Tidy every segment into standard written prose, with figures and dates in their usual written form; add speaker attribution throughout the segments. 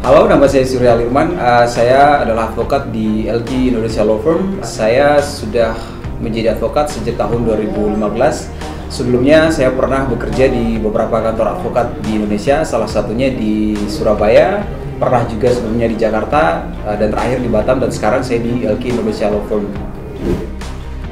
Speaker 1: Halo, nama saya Surya Lirman. Saya adalah advokat di LG Indonesia Law Firm. Saya sudah menjadi advokat sejak tahun 2015. Sebelumnya saya pernah bekerja di beberapa kantor advokat di Indonesia, salah satunya di Surabaya, pernah juga sebelumnya di Jakarta, dan terakhir di Batam, dan sekarang saya di LG Indonesia Law Firm.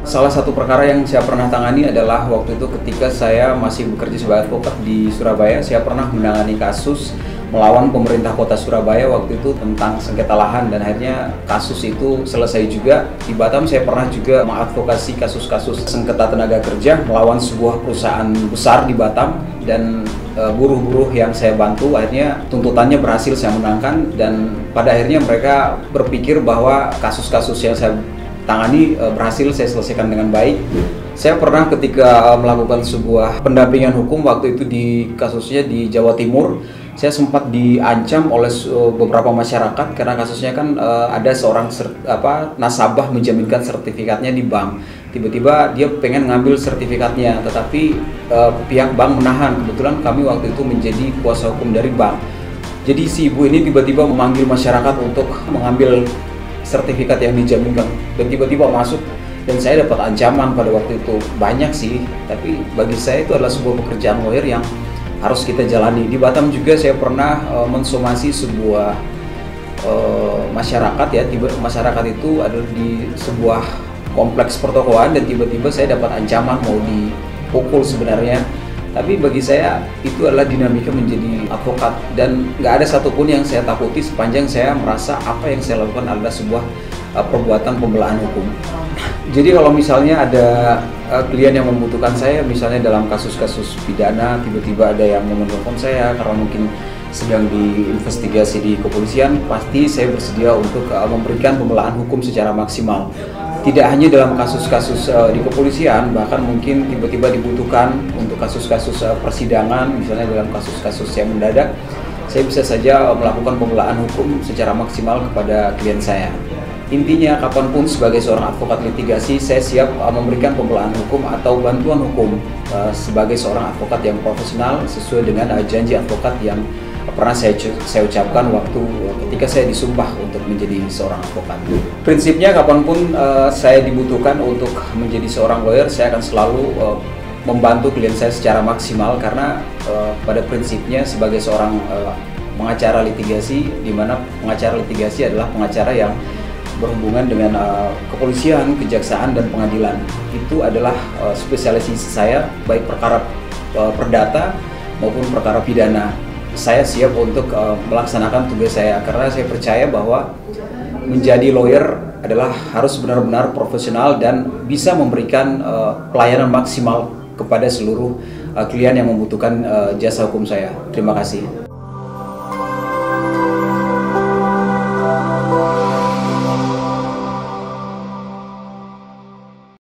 Speaker 1: Salah satu perkara yang saya pernah tangani adalah waktu itu ketika saya masih bekerja sebagai advokat di Surabaya, saya pernah menangani kasus melawan pemerintah kota Surabaya waktu itu tentang sengketa lahan, dan akhirnya kasus itu selesai juga. Di Batam saya pernah juga mengadvokasi kasus-kasus sengketa tenaga kerja melawan sebuah perusahaan besar di Batam, dan buruh-buruh yang saya bantu akhirnya tuntutannya berhasil saya menangkan, dan pada akhirnya mereka berpikir bahwa kasus-kasus yang saya tangani berhasil saya selesaikan dengan baik. Saya pernah ketika melakukan sebuah pendampingan hukum waktu itu di kasusnya di Jawa Timur, saya sempat diancam oleh beberapa masyarakat karena kasusnya kan ada seorang nasabah menjaminkan sertifikatnya di bank. Tiba-tiba dia pengen ngambil sertifikatnya, tetapi pihak bank menahan. Kebetulan kami waktu itu menjadi kuasa hukum dari bank. Jadi si ibu ini tiba-tiba memanggil masyarakat untuk mengambil sertifikat yang dijaminkan, dan tiba-tiba masuk, dan saya dapat ancaman pada waktu itu. Banyak sih, tapi bagi saya itu adalah sebuah pekerjaan lawyer yang harus kita jalani. Di Batam juga saya pernah mensomasi sebuah masyarakat ya. Masyarakat itu ada di sebuah kompleks pertokoan, dan tiba-tiba saya dapat ancaman mau dipukul sebenarnya. Tapi bagi saya itu adalah dinamika menjadi advokat, dan nggak ada satupun yang saya takuti sepanjang saya merasa apa yang saya lakukan adalah sebuah perbuatan pembelaan hukum. Jadi kalau misalnya ada klien yang membutuhkan saya, misalnya dalam kasus-kasus pidana, tiba-tiba ada yang menelpon saya karena mungkin sedang diinvestigasi di kepolisian, pasti saya bersedia untuk memberikan pembelaan hukum secara maksimal. Tidak hanya dalam kasus-kasus di kepolisian, bahkan mungkin tiba-tiba dibutuhkan untuk kasus-kasus persidangan, misalnya dalam kasus-kasus yang mendadak, saya bisa saja melakukan pembelaan hukum secara maksimal kepada klien saya. Intinya, kapanpun sebagai seorang advokat litigasi, saya siap memberikan pembelaan hukum atau bantuan hukum sebagai seorang advokat yang profesional sesuai dengan janji advokat yang pernah saya ucapkan waktu ketika saya disumpah untuk menjadi seorang advokat. Prinsipnya, kapanpun saya dibutuhkan untuk menjadi seorang lawyer, saya akan selalu membantu klien saya secara maksimal, karena pada prinsipnya sebagai seorang pengacara litigasi, di mana pengacara litigasi adalah pengacara yang berhubungan dengan kepolisian, kejaksaan, dan pengadilan. Itu adalah spesialisasi saya, baik perkara perdata maupun perkara pidana. Saya siap untuk melaksanakan tugas saya, karena saya percaya bahwa menjadi lawyer adalah harus benar-benar profesional dan bisa memberikan pelayanan maksimal kepada seluruh klien yang membutuhkan jasa hukum saya. Terima kasih.